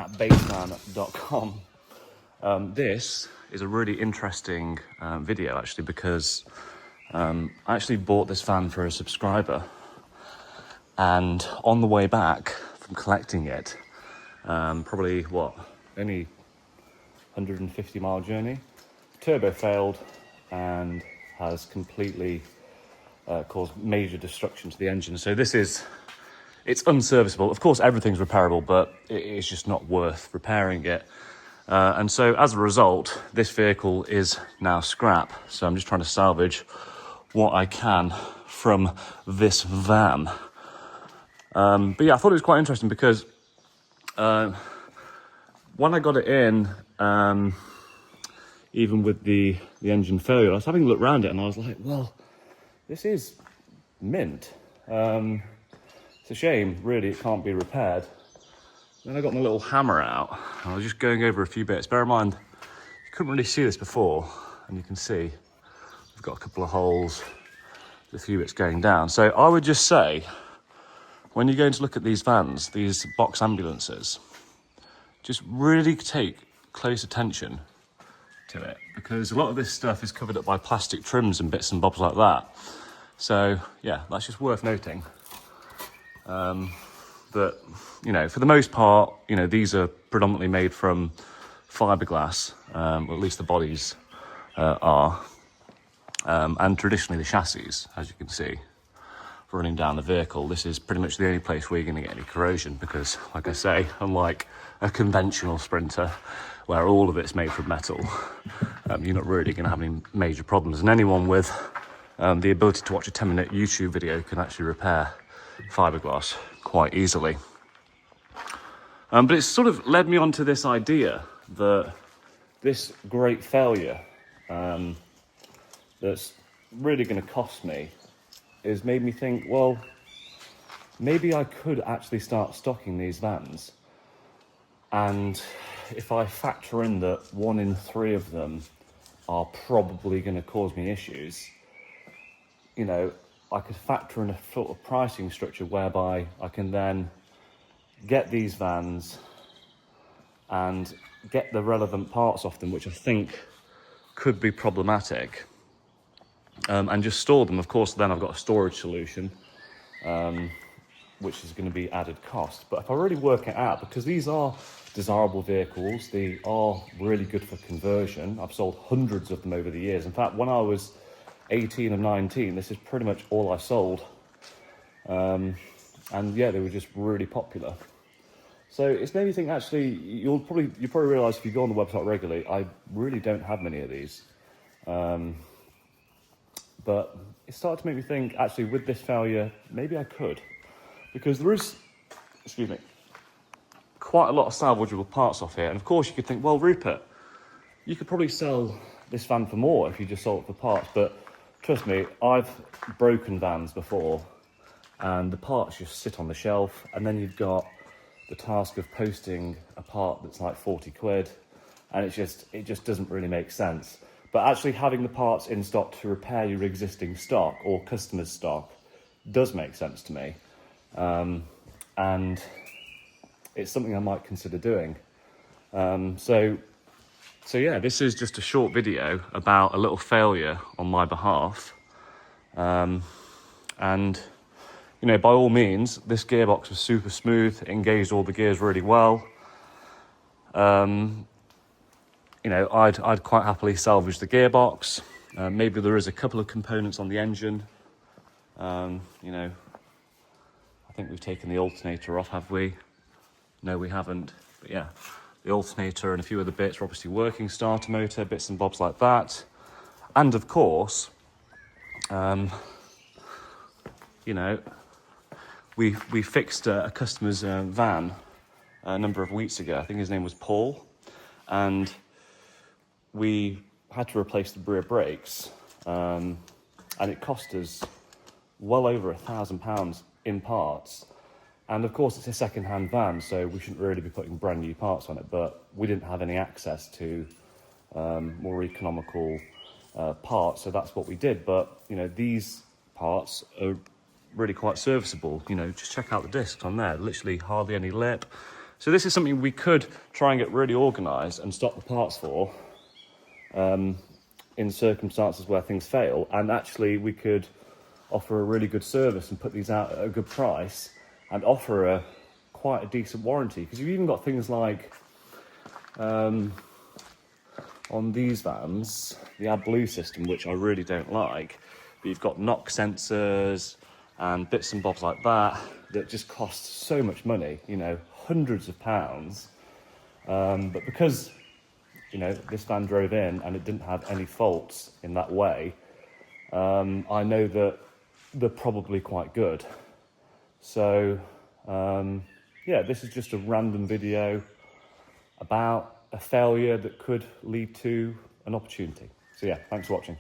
at baseman.com. This is a really interesting video actually, because I actually bought this van for a subscriber, and on the way back from collecting it, probably only 150-mile journey, turbo failed and has completely caused major destruction to the engine. So it's unserviceable. Of course, everything's repairable, but it's just not worth repairing it. And so as a result, this vehicle is now scrap. So I'm just trying to salvage what I can from this van. But yeah, I thought it was quite interesting because when I got it in, even with the engine failure, I was having a look around it and I was like, well, this is mint. It's a shame, really, it can't be repaired. Then I got my little hammer out and I was just going over a few bits. Bear in mind, you couldn't really see this before, and you can see we've got a couple of holes, a few bits going down. So I would just say, when you're going to look at these vans, these box ambulances, just really take close attention to it, because a lot of this stuff is covered up by plastic trims and bits and bobs like that. So yeah, that's just worth noting. But, you know, for the most part, you know, these are predominantly made from fiberglass, or at least the bodies are, and traditionally the chassis, as you can see, running down the vehicle. This is pretty much the only place where you're going to get any corrosion, because, like I say, unlike a conventional Sprinter, where all of it's made from metal, you're not really going to have any major problems. And anyone with the ability to watch a 10-minute YouTube video can actually repair fiberglass quite easily. But it's sort of led me on to this idea that this great failure that's really going to cost me is made me think, well, maybe I could actually start stocking these vans. And if I factor in that 1 in 3 of them are probably going to cause me issues, you know, I could factor in a sort of pricing structure whereby I can then get these vans and get the relevant parts off them, which I think could be problematic, and just store them. Of course, then I've got a storage solution, which is going to be added cost. But if I really work it out, because these are desirable vehicles, they are really good for conversion. I've sold hundreds of them over the years. In fact, when I was 18 and 19, this is pretty much all I sold. And yeah, they were just really popular. So it's made me think, actually, you'll probably realise if you go on the website regularly, I really don't have many of these. But it started to make me think, actually, with this failure, maybe I could. Because there is, quite a lot of salvageable parts off here. And of course you could think, well, Rupert, you could probably sell this van for more if you just sold it for parts. But trust me, I've broken vans before and the parts just sit on the shelf, and then you've got the task of posting a part that's like 40 quid, and it just doesn't really make sense. But actually having the parts in stock to repair your existing stock or customers' stock does make sense to me. And it's something I might consider doing. So yeah, this is just a short video about a little failure on my behalf. And, you know, by all means, this gearbox was super smooth, it engaged all the gears really well. You know, I'd quite happily salvage the gearbox. Maybe there is a couple of components on the engine. You know, I think we've taken the alternator off, have we? No, we haven't. But yeah, the alternator and a few other bits are obviously working, starter motor, bits and bobs like that. And of course, you know, we fixed a customer's van a number of weeks ago. I think his name was Paul. And we had to replace the rear brakes. And it cost us well over £1,000 in parts. And of course, it's a second-hand van, so we shouldn't really be putting brand new parts on it, but we didn't have any access to more economical parts, so that's what we did. But, you know, these parts are really quite serviceable. You know, just check out the discs on there, literally hardly any lip, So this is something we could try and get really organised and stock the parts for in circumstances where things fail, and actually we could offer a really good service and put these out at a good price and offer quite a decent warranty, because you've even got things like on these vans, the AdBlue system, which I really don't like, but you've got knock sensors and bits and bobs like that just cost so much money, you know, hundreds of pounds. But because, you know, this van drove in and it didn't have any faults in that way, I know that they're probably quite good. So, yeah, this is just a random video about a failure that could lead to an opportunity. So yeah, thanks for watching.